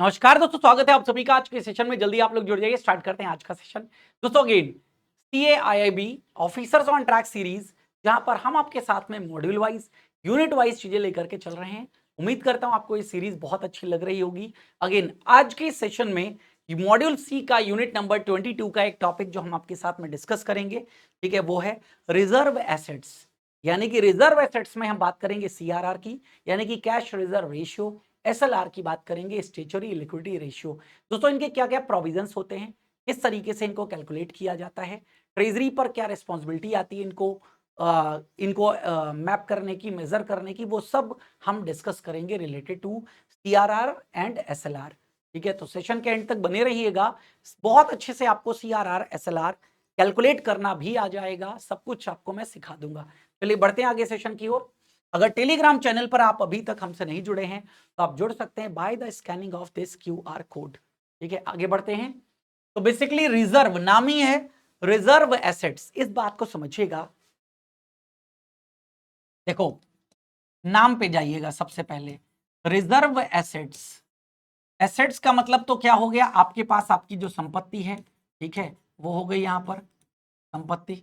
नमस्कार दोस्तों, स्वागत है आप सभी का आज के सेशन में। जल्दी आप लोग जुड़ जाइए, स्टार्ट करते हैं आज का सेशन। दोस्तों again CAIIB officers on track series, जहां पर हम आपके साथ में मॉड्यूल वाइज यूनिट वाइज चीजें लेकर के चल रहे हैं। उम्मीद करता हूं आपको ये सीरीज बहुत अच्छी लग रही होगी। अगेन आज के सेशन में मॉड्यूल सी का यूनिट नंबर 22 का एक टॉपिक जो हम आपके साथ में डिस्कस करेंगे, ठीक है, वो है रिजर्व एसेट्स। यानी कि रिजर्व एसेट्स में हम बात करेंगे CRR की, यानी कि कैश रिजर्व रेशियो। SLR की बात करेंगे, स्टेचुरी लिक्विडिटी रेशियो। दोस्तों इनके क्या क्या प्रोविजंस होते हैं, किस तरीके से इनको कैलकुलेट किया जाता है, ट्रेजरी पर क्या रिस्पॉन्सिबिलिटी आती है इनको मैप करने की, मेजर करने की, वो सब हम डिस्कस करेंगे related to CRR and SLR। ठीक है, तो सेशन के एंड तक बने रहिएगा। बहुत अच्छे से आपको CRR SLR कैलकुलेट करना भी आ जाएगा, सब कुछ आपको मैं सिखा दूंगा। चलिए बढ़ते हैं आगे सेशन की ओर। अगर टेलीग्राम चैनल पर आप अभी तक हमसे नहीं जुड़े हैं तो आप जुड़ सकते हैं by the scanning of this QR code. ठीक है, आगे बढ़ते हैं। तो बेसिकली रिजर्व नाम ही है रिजर्व एसेट्स, इस बात को समझिएगा। देखो नाम पे जाइएगा सबसे पहले, रिजर्व एसेट्स। एसेट्स का मतलब तो क्या हो गया, आपके पास आपकी जो संपत्ति है, ठीक है, वो हो गई यहां पर संपत्ति।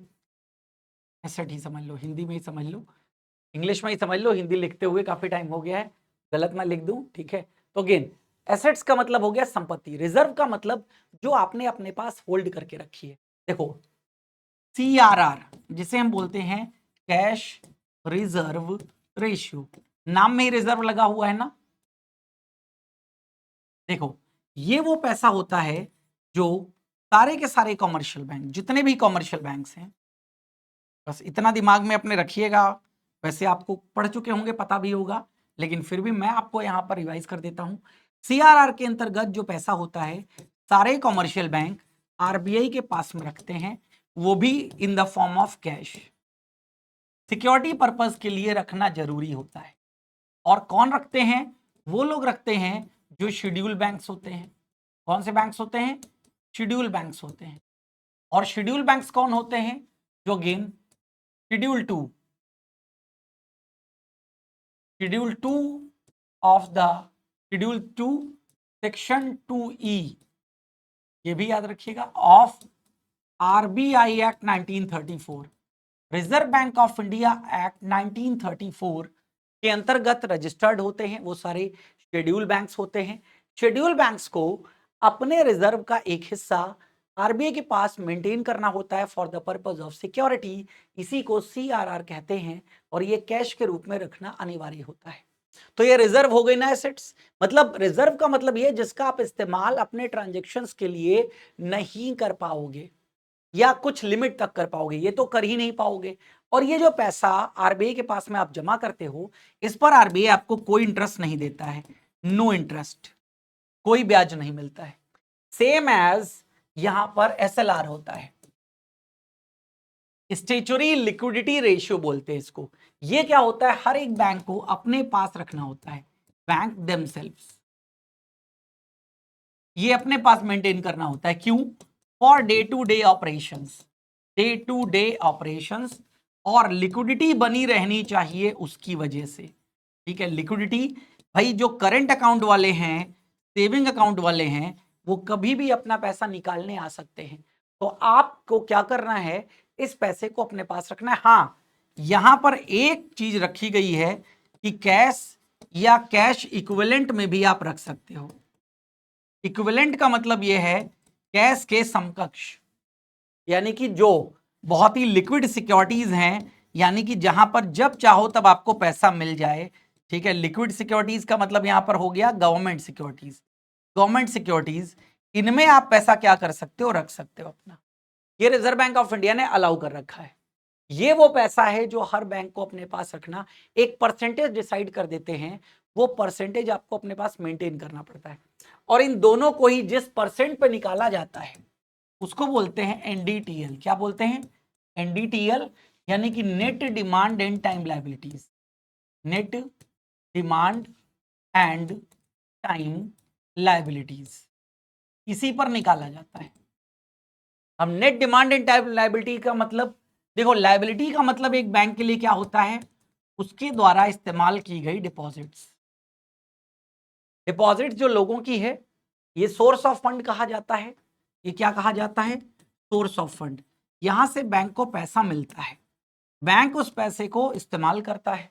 एसेट ही समझ लो, हिंदी में ही समझ लो, इंग्लिश में ही समझ लो, हिंदी लिखते हुए काफी टाइम हो गया है, गलत ना लिख दूं। ठीक है, तो अगेन एसेट्स का मतलब हो गया संपत्ति, रिजर्व का मतलब जो आपने अपने पास होल्ड करके रखी है। देखो CRR जिसे हम बोलते हैं कैश रिजर्व रेशियो, नाम में ही रिजर्व लगा हुआ है ना। देखो ये वो पैसा होता है जो सारे के सारे कॉमर्शियल बैंक, जितने भी कॉमर्शियल बैंक्स हैं, बस इतना दिमाग में अपने रखिएगा। वैसे आपको पढ़ चुके होंगे, पता भी होगा, लेकिन फिर भी मैं आपको यहां पर रिवाइज कर देता हूं। CRR के अंतर्गत जो पैसा होता है सारे कॉमर्शियल बैंक RBI के पास में रखते हैं, वो भी in the form of cash. Security purpose के लिए रखना जरूरी होता है। और कौन रखते हैं, वो लोग रखते हैं जो शेड्यूल बैंक्स होते हैं। कौन से बैंक्स होते हैं, शेड्यूल बैंक्स होते हैं। और शेड्यूल बैंक्स कौन होते हैं, जो again schedule two of the schedule 2 section 2E, ये भी याद रखिएगा, of RBI act 1934, reserve bank of India act 1934 के अंतर्गत रजिस्टर्ड होते हैं। वो सारे शेड्यूल बैंक्स होते हैं। शेड्यूल बैंक्स को अपने रिजर्व का एक हिस्सा RBI के पास मेंटेन करना होता है for the purpose of security, इसी को CRR कहते हैं, और ये कैश के रूप में रखना अनिवार्य होता है। तो ये रिजर्व हो गई ना एसेट्स। मतलब रिजर्व का मतलब ये जिसका आप इस्तेमाल अपने ट्रांजेक्शन्स के लिए नहीं कर पाओगे या कुछ लिमिट तक कर पाओगे, ये तो कर ही नहीं पाओगे। और ये जो पैसा RBI के पास में आप जमा करते हो, इस पर RBI आपको कोई इंटरेस्ट नहीं देता है, नो इंटरेस्ट, कोई ब्याज नहीं मिलता है। सेम एज यहां पर SLR होता है, स्टेचुरी लिक्विडिटी रेशियो बोलते हैं इसको। ये क्या होता है, हर एक बैंक को अपने पास रखना होता है, बैंक देमसेल्व्स, ये अपने पास मेंटेन करना होता है। क्यों, for day to day operations, day to day operations, और लिक्विडिटी बनी रहनी चाहिए उसकी वजह से। ठीक है, लिक्विडिटी, भाई जो करंट अकाउंट वाले हैं, सेविंग अकाउंट वाले हैं, वो कभी भी अपना पैसा निकालने आ सकते हैं। तो आपको क्या करना है, इस पैसे को अपने पास रखना है। हाँ, यहां पर एक चीज रखी गई है कि कैश या कैश इक्विवेलेंट में भी आप रख सकते हो। इक्विवेलेंट का मतलब यह है कैश के समकक्ष, यानी कि जो बहुत ही लिक्विड सिक्योरिटीज हैं, यानी कि जहां पर जब चाहो तब आपको पैसा मिल जाए। ठीक है, लिक्विड सिक्योरिटीज का मतलब यहां पर हो गया गवर्नमेंट सिक्योरिटीज। गवर्नमेंट सिक्योरिटीज, इनमें आप पैसा क्या कर सकते हो, रख सकते हो अपना। ये रिजर्व बैंक ऑफ इंडिया ने अलाउ कर रखा है। ये वो पैसा है जो हर बैंक को अपने पास रखना, एक परसेंटेज डिसाइड कर देते हैं, वो परसेंटेज आपको अपने पास मेंटेन करना पड़ता है। और इन दोनों को ही जिस परसेंट पे निकाला जाता है उसको बोलते हैं NDTL। क्या बोलते हैं, NDTL, यानी कि net demand and time liabilities. Net demand and time liabilities, इसी पर निकाला जाता है। अब net demand and time liability का मतलब, देखो लायबिलिटी का मतलब एक बैंक के लिए क्या होता है, उसके द्वारा इस्तेमाल की गई डिपॉजिट्स। डिपॉजिट जो लोगों की है ये सोर्स ऑफ फंड कहा जाता है। ये क्या कहा जाता है? Source of fund. यहां से बैंक को पैसा मिलता है, बैंक उस पैसे को इस्तेमाल करता है,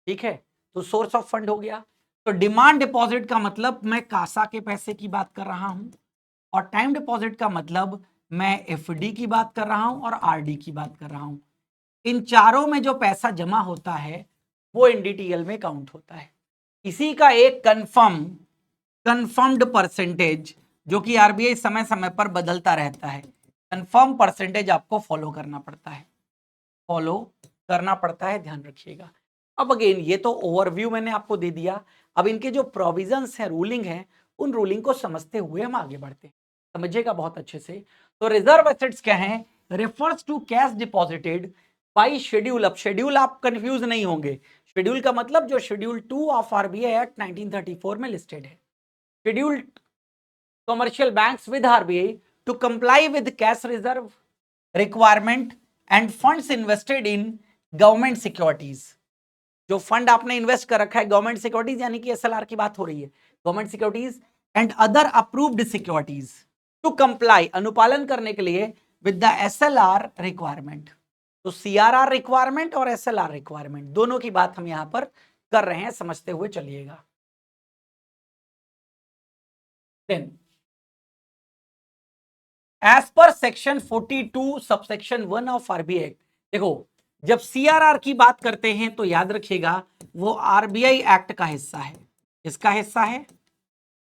ठीक है, तो सोर्स ऑफ फंड हो गया। तो डिमांड डिपॉजिट का मतलब मैं कासा के पैसे की बात कर रहा हूं, और टाइम डिपॉजिट का मतलब मैं एफडी की बात कर रहा हूं और आरडी की बात कर रहा हूं। इन चारों में जो पैसा जमा होता है वो एनडीटीएल में काउंट होता है। इसी का एक कन्फर्म्ड परसेंटेज, जो कि आरबीआई समय समय पर बदलता रहता है, कन्फर्म परसेंटेज आपको फॉलो करना पड़ता है, ध्यान रखिएगा। अब अगेन ये तो ओवरव्यू मैंने आपको दे दिया। अब इनके जो प्रोविजंस हैं, रूलिंग है, उन रूलिंग को समझते हुए हम आगे बढ़ते हैं, समझिएगा बहुत अच्छे से। तो रिजर्व एसेट्स क्या हैं? Refers to cash deposited by schedule. अब शेड्यूल आप कंफ्यूज नहीं होंगे, शेड्यूल का मतलब जो शेड्यूल 2 ऑफ आरबीआई एक्ट 1934 में लिस्टेड है। Schedule commercial banks with RBI to comply with cash reserve requirement and funds invested in government securities। जो फंड आपने इन्वेस्ट कर रखा है गवर्नमेंट सिक्योरिटीज, यानी कि एसएलआर की बात हो रही है, government securities and other approved securities to comply, अनुपालन करने के लिए विद द एसएलआर रिक्वायरमेंट। तो सीआरआर रिक्वायरमेंट और एसएलआर रिक्वायरमेंट दोनों की बात हम यहां पर कर रहे हैं, समझते हुए चलिएगा। Then as per section 42 subsection 1 of RBI act, देखो जब सीआरआर की बात करते हैं तो याद रखिएगा वो आरबीआई एक्ट का हिस्सा है, इसका हिस्सा है।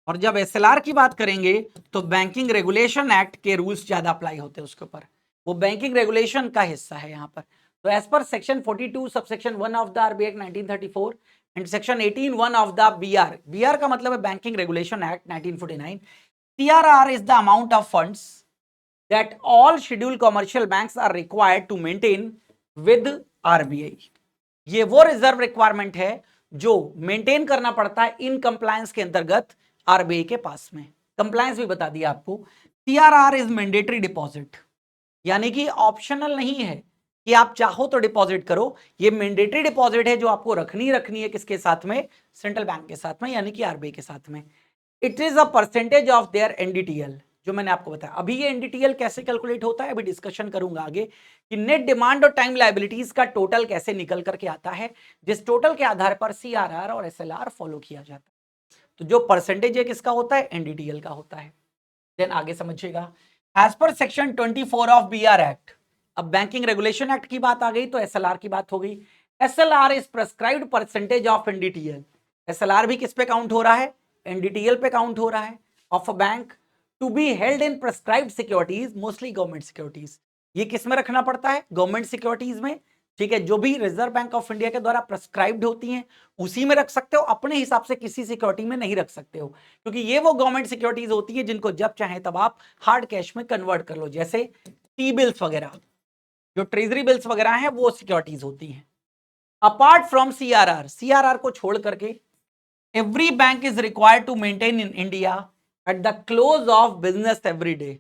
और जब एसएलआर की बात करेंगे तो बैंकिंग रेगुलेशन एक्ट के रूल्स ज्यादा अप्लाई होते हैं उसके ऊपर, वो बैंकिंग रेगुलेशन का हिस्सा है यहां पर। तो as per section 42 subsection 1 of the RBI act 1934 and section 18(1) of the BR का मतलब है banking regulation act 1949, CRR is the amount of funds that all scheduled commercial banks are required to maintain with RBI। ये वो reserve requirement है जो maintain करना पड़ता है इन कंप्लायंस के अंतर्गत आरबीआई के पास में। कंप्लायंस भी बता दिया आपको। सीआरआर इज मैंडेटरी डिपॉजिट, यानी कि ऑप्शनल नहीं है कि आप चाहो तो डिपॉजिट करो, ये मैंडेटरी डिपॉजिट है जो आपको रखनी है किसके साथ में? सेंट्रल बैंक के साथ में, यानी कि आरबीआई के साथ में। It is a percentage of their NDTL, जो मैंने आपको बताया। अभी ये एनडीटीएल कैसे कैलकुलेट होता है अभी डिस्कशन करूंगा आगे, कि नेट डिमांड और टाइम लायबिलिटीज का टोटल कैसे निकल करके आता है, जिस टोटल के आधार पर सीआरआर और एसएलआर फॉलो किया जाता है। तो जो परसेंटेज है किसका होता है? एनडीटीएल का होता है। देन आगे समझिएगा, as per section 24 of BR act, अब बैंकिंग रेगुलेशन एक्ट की बात आ गई तो एसएलआर की बात हो गई। SLR is prescribed percentage of NDTL. SLR भी किस पे काउंट हो रहा है? एनडीटीएल पे काउंट हो रहा है, of a bank to be held in prescribed securities, mostly government securities. ये किस में रखना पड़ता है? गवर्नमेंट सिक्योरिटीज में, ठीक है, जो भी रिजर्व बैंक ऑफ इंडिया के द्वारा प्रेस्क्राइब्ड होती हैं उसी में रख सकते हो, अपने हिसाब से किसी सिक्योरिटी में नहीं रख सकते हो, क्योंकि ये वो गवर्नमेंट सिक्योरिटीज होती है जिनको जब चाहे तब आप हार्ड कैश में कन्वर्ट कर लो, जैसे टी बिल्स वगैरह, जो ट्रेजरी बिल्स वगैरह हैं वो सिक्योरिटीज होती हैं। अपार्ट फ्रॉम सीआरआर, सीआरआर को छोड़ करके every bank is required to maintain in India at the close of business every day,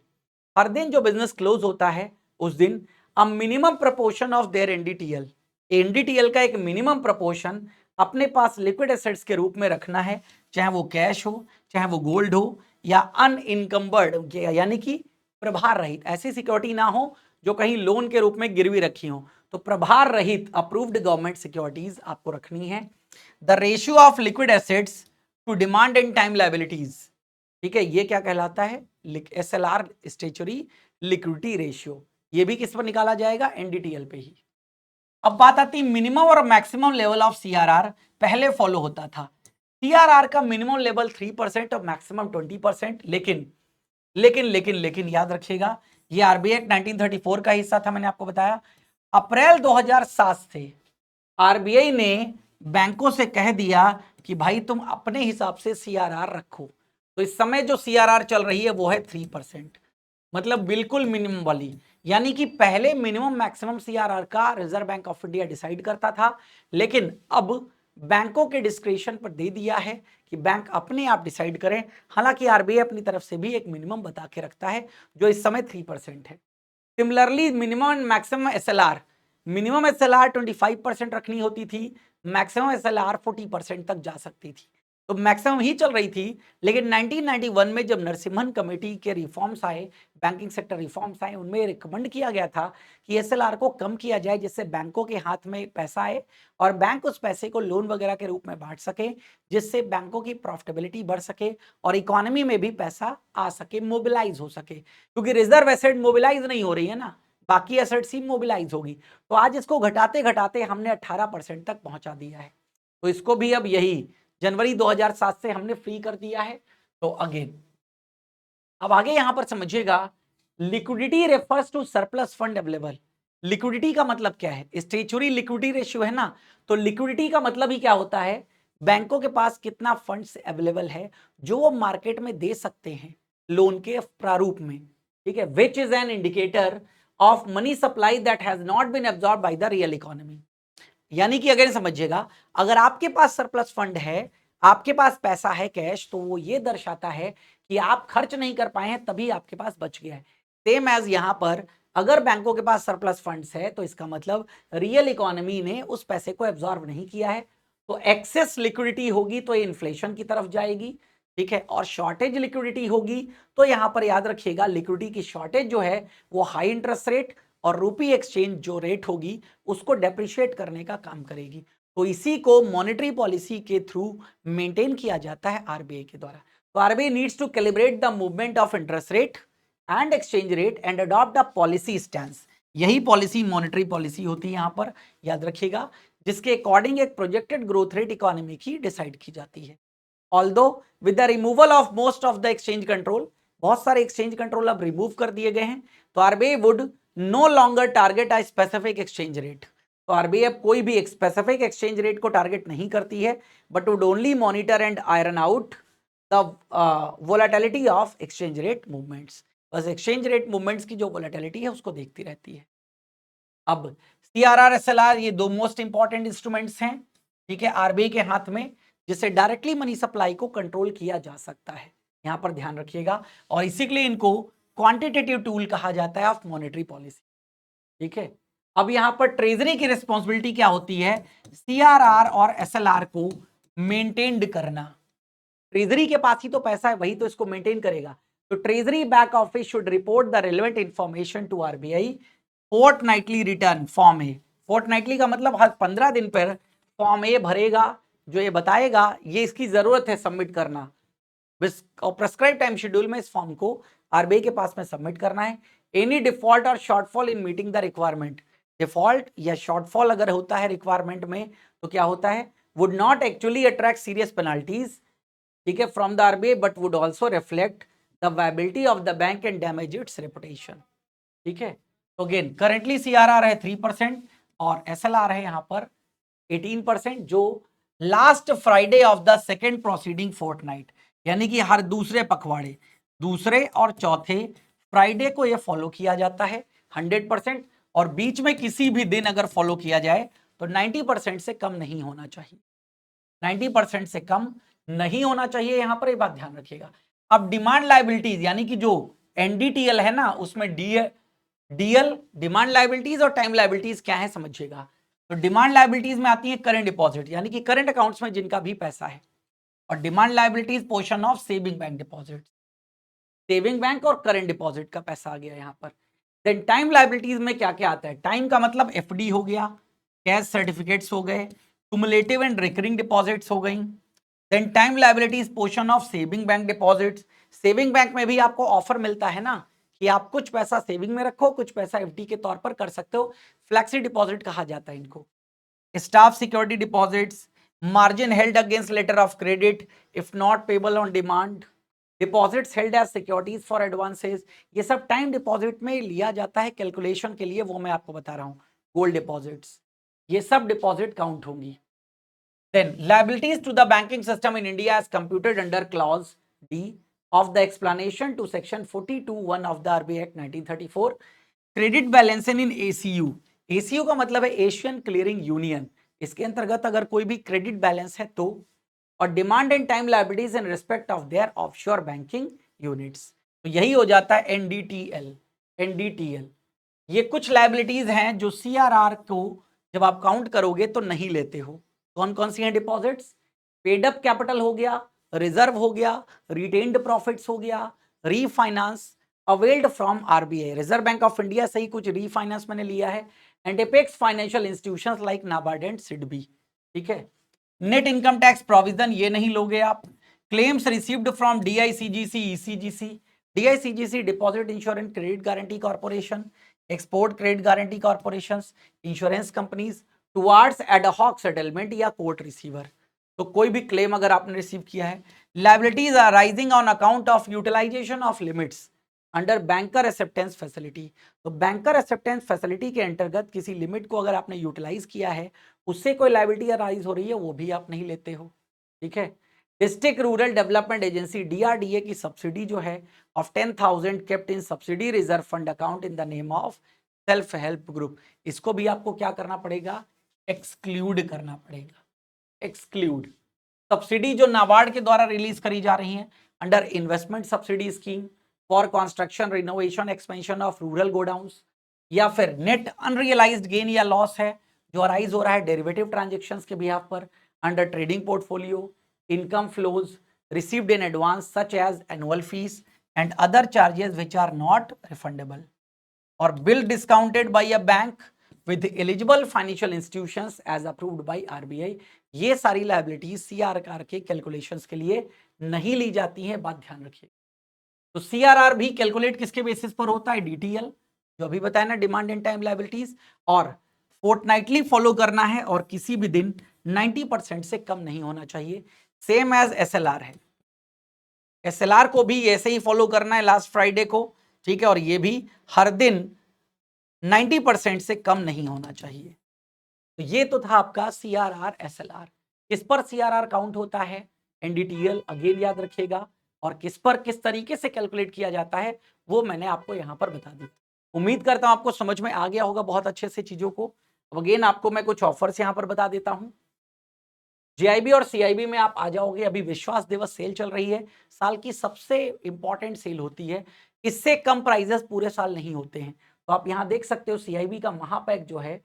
हर दिन जो बिजनेस क्लोज होता है उस दिन a minimum proportion of their NDTL, NDTL का एक मिनिमम प्रपोर्शन अपने पास लिक्विड एसेट्स के रूप में रखना है, चाहे वो कैश हो, चाहे वो गोल्ड हो, या अनइनकम्बर्ड, यानी कि प्रभार रहित, ऐसी सिक्योरिटी ना हो जो कहीं लोन के रूप में गिरवी रखी हो, तो प्रभार रहित अप्रूव्ड गवर्नमेंट सिक्योरिटीज आपको रखनी है। The ratio of liquid assets to demand and time liabilities, ठीक है, ये क्या कहलाता है? SLR, statutory liquidity ratio. ये भी किस पर निकाला जाएगा? एनडीटीएल पे ही। अब बात आती है मिनिमम और मैक्सिमम लेवल ऑफ सीआरआर। पहले फॉलो होता था सीआरआर का मिनिमम लेवल 3% और मैक्सिमम 20%, लेकिन याद रखिएगा ये आरबीआई एक्ट 1934 का हिस्सा था, मैंने आपको बताया। अप्रैल 2007 से आरबीआई ने बैंकों से कह दिया कि भाई तुम अपने हिसाब से सीआरआर रखो। तो इस समय जो सीआरआर चल रही है वो है 3%, मतलब बिल्कुल मिनिमम वाली, यानी कि पहले मिनिमम मैक्सिमम सीआरआर का reserve bank of India decide करता था, लेकिन अब बैंकों के डिस्क्रिप्शन पर दे दिया है कि बैंक अपने आप डिसाइड करें। हालांकि आरबीआई अपनी तरफ से भी एक मिनिमम बता के रखता है जो इस समय 3% है। Similarly minimum and maximum SLR, minimum SLR 25% रखनी होती थी, मैक्सिमम एसएलआर 40% तक जा सकती थी। तो मैक्सिमम ही चल रही थी। लेकिन 1991 में जब नरसिम्हन कमेटी के रिफॉर्म्स आए, बैंकिंग सेक्टर रिफॉर्म्स आए, उनमें रिकमेंड किया गया था कि एसएलआर को कम किया जाए, जिससे बैंकों के हाथ में पैसा आए और बैंक उस पैसे को लोन वगैरह के रूप में बांट सके, जिससे बैंकों की प्रॉफिटेबिलिटी बढ़ सके और इकोनॉमी में भी पैसा आ सके, मोबिलाइज हो सके। क्योंकि रिजर्व एसेट मोबिलाइज नहीं हो रही है ना, बाकी एसेट्स ही मोबिलाइज होगी। तो आज इसको घटाते घटाते हमने 18% तक पहुंचा दिया है। तो इसको भी अब यही जनवरी 2007 से हमने फ्री कर दिया है। तो अगेन अब आगे यहां पर समझिएगा, liquidity refers to surplus fund available. Liquidity का मतलब क्या है? स्टेचुरी लिक्विडिटी रेशियो है ना, तो लिक्विडिटी का मतलब ही क्या होता है? बैंकों के पास कितना फंड्स अवेलेबल है जो वो मार्केट में दे सकते हैं लोन के प्रारूप में, ठीक है, which is an indicator of money supply that has not been absorb by the real economy. यानी कि अगर समझिएगा, अगर आपके पास सरप्लस फंड है, आपके पास पैसा है कैश, तो वो ये दर्शाता है कि आप खर्च नहीं कर पाए हैं, तभी आपके पास बच गया है। सेम एज यहां पर अगर बैंकों के पास सरप्लस फंड्स है तो इसका मतलब रियल इकोनॉमी ने उस पैसे को एब्जॉर्ब नहीं किया है। तो एक्सेस लिक्विडिटी होगी तो ये इन्फ्लेशन की तरफ जाएगी, ठीक है, और शॉर्टेज लिक्विडिटी होगी तो यहां पर याद रखिएगा, लिक्विडिटी की शॉर्टेज जो है वो हाई इंटरेस्ट रेट और रूपी एक्सचेंज जो रेट होगी उसको डेप्रिशिएट करने का काम करेगी। तो इसी को मॉनेटरी पॉलिसी के थ्रू मेंटेन किया जाता है आरबीआई के द्वारा। तो RBI needs to calibrate the movement of interest rate and exchange rate and adopt a policy stance. यही पॉलिसी मॉनेटरी पॉलिसी होती है यहां पर, याद रखिएगा, जिसके अकॉर्डिंग एक प्रोजेक्टेड ग्रोथ रेट इकोनॉमी की डिसाइड की जाती है। Although with the removal of most of the exchange control, बहुत सारे एक्सचेंज कंट्रोल अब रिमूव कर दिए गए हैं, तो RBI would know longer target a specific exchange rate. तो आरबीआई अब कोई भी एक स्पेसिफिक एक्सचेंज रेट को टारगेट नहीं करती है, but would only monitor and iron out the volatility of exchange rate movements. बस एक्सचेंज रेट मूवमेंट्स की जो वोलेटिलिटी है उसको देखती रहती है। अब सीआरआर एसएलआर ये दो मोस्ट इंपॉर्टेंट इंस्ट्रूमेंट्स हैं, ठीक है, आरबीआई के हाथ में, जिससे डायरेक्टली मनी सप्लाई को कंट्रोल किया जा सकता है। यहां पर ध्यान रखिएगा, और इसी के लिए इनको क्वांटिटेटिव टूल कहा जाता है ऑफ मॉनेटरी पॉलिसी, ठीक है। अब यहां पर ट्रेजरी की रिस्पॉन्सिबिलिटी क्या होती है? सीआरआर और एसएलआर को मेंटेन्ड करना। ट्रेजरी के पास ही तो पैसा है, वही तो इसको मेंटेन करेगा। तो treasury back office should report the relevant information to RBI fortnightly return form A. Fortnightly का मतलब हर 15 दिन पर फॉर्म ए भरेगा, जो ये बताएगा ये इसकी जरूरत है सबमिट करना, और प्रेस्क्राइब टाइम शेड्यूल में इस फॉर्म को आरबीआई के पास में सबमिट करना है। एनी डिफॉल्ट और shortfall in meeting the requirement, default या शॉर्टफॉल अगर होता है रिक्वायरमेंट में तो क्या होता है? Would not actually attract serious penalties, ठीक है, from the RBI, but would also reflect the viability of the bank and damage it's reputation, ठीक है। तो अगेन करेंटली सीआरआर है 3% और एसएलआर है यहां पर 18%, जो last Friday of the second proceeding fortnight, यानी कि हर दूसरे पखवाड़े, दूसरे और चौथे फ्राइडे को यह फॉलो किया जाता है 100%, और बीच में किसी भी दिन अगर फॉलो किया जाए तो 90% से कम नहीं होना चाहिए, 90% से कम नहीं होना चाहिए, यहां पर ये बात ध्यान रखिएगा। अब डिमांड लायबिलिटीज, यानी कि जो एनडीटीएल है ना, उसमें डीएल डिमांड लायबिलिटीज और टाइम लायबिलिटीज क्या है समझिएगा। तो डिमांड लायबिलिटीज में आती है करंट डिपॉजिट, यानी कि करंट अकाउंट्स में जिनका भी पैसा है, और demand liabilities portion of saving bank deposit, saving bank और करंट डिपॉजिट का पैसा आ गया यहां पर। देन टाइम लायबिलिटीज में क्या क्या आता है? टाइम का मतलब एफडी हो गया, कैश सर्टिफिकेट्स हो गए, क्युमुलेटिव एंड रिकरिंग डिपॉजिट्स हो गई। Then time liabilities portion of saving bank deposits, saving bank में भी आपको ऑफर मिलता है ना कि आप कुछ पैसा सेविंग में रखो, कुछ पैसा एफडी के तौर पर कर सकते हो, फ्लैक्सी डिपॉजिट कहा जाता है इनको। Staff security deposits, margin held against letter of credit if not payable on demand, deposits held as securities for advances, ये सब टाइम डिपॉजिट में लिया जाता है कैलकुलेशन के लिए, वो मैं आपको बता रहा हूं। गोल्ड डिपॉजिट्स, ये सब डिपॉजिट काउंट होंगी। Then liabilities to the banking system in India as computed under clause D of the explanation to section 42(1) of the RBI Act 1934. Credit balancing in ACU, ACU का मतलब है Asian clearing union, इसके अंतर्गत अगर कोई भी credit balance है तो, और demand and time liabilities in respect of their offshore banking units, तो यही हो जाता है एनडीटीएल। एनडीटीएल ये कुछ लायबिलिटीज हैं जो सीआरआर को जब आप काउंट करोगे तो नहीं लेते हो। कौन कौन सी हैं डिपॉजिट्स? पेड अप कैपिटल हो गया, रिजर्व हो गया, रिटेन्ड प्रॉफिट्स हो गया, refinance availed from RBI, reserve bank of India से ही कुछ रीफाइनेंस मैंने लिया है, and apex financial institutions like NABARD and SIDBI. ठीक है, नेट इनकम टैक्स प्रोविजन ये नहीं लोगे आप। Claims received from DICGC, ECGC, DICGC deposit insurance credit guarantee corporation, export credit guarantee corporation, insurance companies towards ad hoc settlement या कोर्ट रिसीवर। तो कोई भी क्लेम अगर आपने रिसीव किया है, liabilities are rising on account of utilization of limits under banker acceptance facility. तो banker acceptance facility के अंतर्गत किसी लिमिट को अगर आपने यूटिलाइज किया है, उससे कोई लायबिलिटी अराइज हो रही है, वो भी आप नहीं लेते हो। ठीक है, district rural development agency DRDA की सब्सिडी जो है of 10,000 kept in subsidy reserve fund account in the name of self help group, इसको भी आपको क्या करना पड़ेगा, एक्सक्लूड करना पड़ेगा। एक्सक्लूड सब्सिडी जो नाबार्ड के द्वारा रिलीज करी जा रही है under investment subsidy scheme for construction renovation expansion of rural godowns, या फिर नेट अनरियलाइज्ड गेन या लॉस है जो अराइज हो रहा है डेरिवेटिव ट्रांजेक्शंस के बिहाफ पर under trading portfolio, income flows received in advance such as annual fees and other charges which are not refundable, और bill discounted by a bank with eligible financial institutions as approved by RBI. ये सारी liabilities CRR के calculations के लिए नहीं ली जाती हैं, बात ध्यान रखिए। तो सीआरआर भी कैलकुलेट किसके बेसिस पर होता है, डीटीएल जो अभी बताया ना, डिमांड एंड टाइम लायबिलिटीज, और फोर्टनाइटली फॉलो करना है और किसी भी दिन 90% से कम नहीं होना चाहिए, सेम एज एसएलआर है। एसएलआर को भी ऐसे ही फॉलो करना है लास्ट फ्राइडे को। ठीक है, और ये भी हर दिन 90% से कम नहीं होना चाहिए। तो ये तो था आपका सीआरआर एसएलआर। किस पर सीआरआर काउंट होता है, एनडीटीएल अगेन याद रखिएगा, और किस पर किस तरीके से कैलकुलेट किया जाता है वो मैंने आपको यहां पर बता दी। उम्मीद करता हूं आपको समझ में आ गया होगा बहुत अच्छे से चीजों को। अब अगेन आपको मैं कुछ ऑफर्स यहां पर बता देता हूं। जीआईबी और सीआईबी में आप आ जाओगे, अभी विश्वास दिवस सेल चल रही है, साल की सबसे इंपॉर्टेंट सेल होती है, इससे कम प्राइजेस पूरे साल नहीं होते हैं। तो आप यहां देख सकते हो सीआईबी का महापैक जो है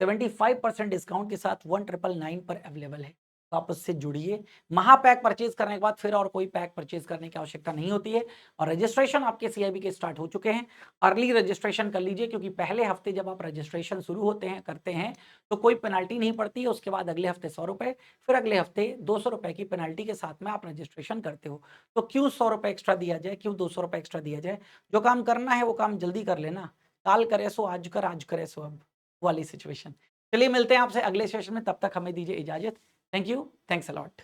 75% डिस्काउंट के साथ 1999 पर अवेलेबल है, तो आप उससे जुड़िए। महापैक परचेज करने के बाद फिर और कोई पैक परचेज करने की आवश्यकता नहीं होती है, और रजिस्ट्रेशन आपके सीआईबी के स्टार्ट हो चुके हैं। अर्ली रजिस्ट्रेशन कर लीजिए, क्योंकि पहले हफ्ते जब आप रजिस्ट्रेशन शुरू होते हैं करते हैं तो कोई पेनल्टी नहीं पड़ती है, उसके बाद अगले हफ्ते 100 रुपए, फिर अगले हफ्ते 200 रुपए की पेनल्टी के साथ में आप रजिस्ट्रेशन करते हो। तो क्यों 100 रुपए एक्स्ट्रा दिया जाए, क्यों 200 रुपए एक्स्ट्रा दिया जाए, जो काम करना है वो काम जल्दी कर लेना, काल करे सो आज कर, आज करे सो अब वाली सिचुएशन। चलिए मिलते हैं आपसे अगले सेशन में, तब तक हमें दीजिए इजाजत। Thank you, thanks a lot.